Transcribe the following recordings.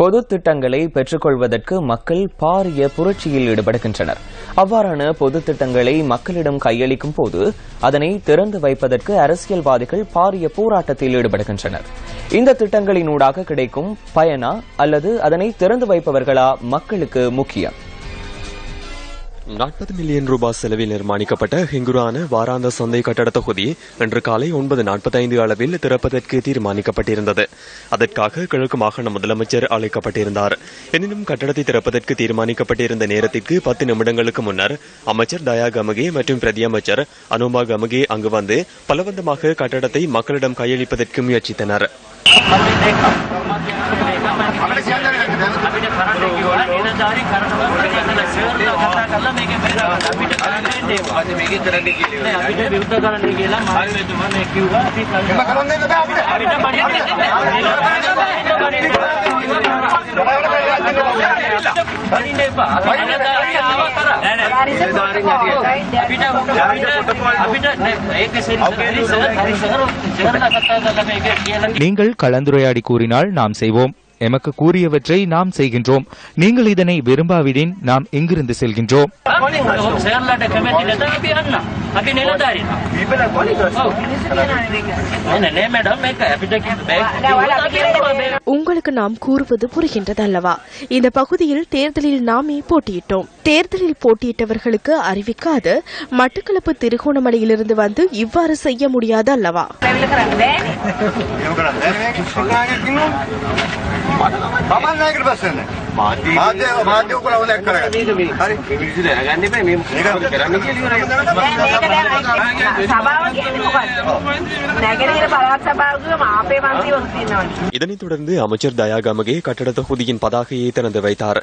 பொது திட்டங்களை பெற்றுக்கொள்வதற்கு மக்கள் பாரிய புரட்சியில் ஈடுபடுகின்றனர். அவ்வாறான பொது திட்டங்களை மக்களிடம் கையளிக்கும் போது அதனை திறந்து வைப்பதற்கு அரசியல்வாதிகள் பாரிய போராட்டத்தில் ஈடுபடுகின்றனர். இந்த திட்டங்களினூடாக கிடைக்கும் பயனா அல்லது அதனை திறந்து வைப்பவர்களா மக்களுக்கு முக்கியம். 40 மில்லியன் ரூபாய் செலவில் நிர்மாணிக்கப்பட்ட ஹிங்குரான வாராந்த சந்தை கட்டட தொகுதி இன்று காலை 9:45 அளவில் திறப்பதற்கு தீர்மானிக்கப்பட்டிருந்தது. அதற்காக கிழக்கு மாகாண முதலமைச்சர் அழைக்கப்பட்டிருந்தார். எனினும் கட்டடத்தை திறப்பதற்கு தீர்மானிக்கப்பட்டிருந்த நேரத்திற்கு 10 நிமிடங்களுக்கு முன்னர் அமைச்சர் தயா கமகே மற்றும் பிரதி அமைச்சர் அனுமா கமகே அங்கு வந்து பலவந்தமாக கட்டடத்தை மக்களிடம் கையளிப்பதற்கு முயற்சித்தனர். நீங்கள் கலந்துரையாடி கூறினால் நாம் செய்வோம். எமக்கு கூறியவற்றை நாம் செய்கின்றோம். நீங்கள் இதனை விரும்பாவிடின் நாம் எங்கிருந்து செல்கின்றோம். உங்களுக்கு நாம் கூறுவது புரிகின்றது அல்லவா? இந்த பகுதியில் தேர்தலில் நாமே போட்டியிட்டோம். தேர்தலில் போட்டியிட்டவர்களுக்கு அறிவிக்காது மட்டக்களப்பு திருகோணமலையிலிருந்து வந்து இவ்வாறு செய்ய முடியாது அல்லவா? இதனைத் தொடர்ந்து அமைச்சர் தயா கமகே கட்டட தொகுதியின் பதாகையை திறந்து வைத்தார்.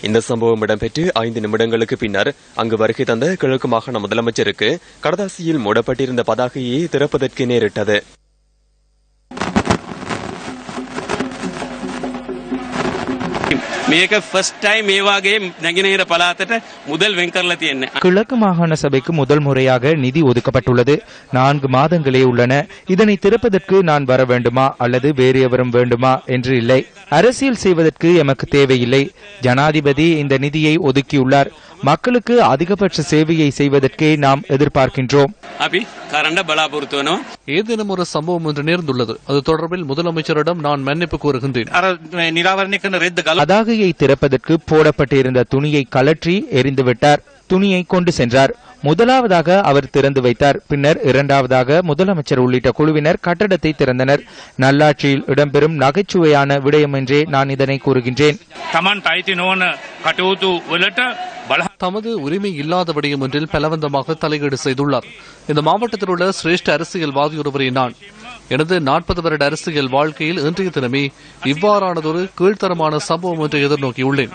இந்த சம்பவம் இடம்பெற்று 5 நிமிடங்களுக்கு பின்னர் அங்கு வருகை தந்த கிழக்கு மாகாண முதலமைச்சருக்கு கடதாசியில் மூடப்பட்டிருந்த பதாகையை திறப்பதற்கு நேரிட்டது. கிழக்கு மாகாண சபைக்கு முதல் முறையாக நிதி ஒதுக்கப்பட்டுள்ளது. 4 மாதங்களே உள்ளன. இதனை திறப்பதற்கு நான் வர வேண்டுமா அல்லது வேறு எவரும் வேண்டுமா என்று இல்லை. அரசியல் செய்வதற்கு எமக்கு தேவையில்லை. ஜனாதிபதி இந்த நிதியை ஒதுக்கியுள்ளார். மக்களுக்கு அதிகபட்ச சேவையை செய்வதற்கே நாம் எதிர்பார்க்கின்றோம். ஏதேனும் ஒரு சம்பவம் ஒன்று நேர்ந்துள்ளது. அது தொடர்பில் முதலமைச்சரிடம் நான் மன்னிப்பு கோருகின்றேன். பதாகையை திறப்பதற்கு போடப்பட்டிருந்த துணியை கலற்றி எறிந்துவிட்டார். துணியை கொண்டு சென்றார். முதலாவதாக அவர் திறந்து வைத்தார். பின்னர் இரண்டாவதாக முதலமைச்சர் உள்ளிட்ட குழுவினர் கட்டடத்தை திறந்தனர். நல்லாட்சியில் இடம்பெறும் நகைச்சுவையான விடயம் என்றே நான் இதனை கூறுகின்றேன். தமது உரிமை இல்லாத விடயம் ஒன்றில் பலவந்தமாக தலையீடு செய்துள்ளார். இந்த மாவட்டத்தில் உள்ள சிரேஷ்ட அரசியல்வாதி ஒருவரை நான். எனது 40 வருட அரசியல் வாழ்க்கையில் இன்றைய தினமே இவ்வாறானதொரு கீழ்த்தரமான சம்பவம் ஒன்றை எதிர்நோக்கியுள்ளேன்.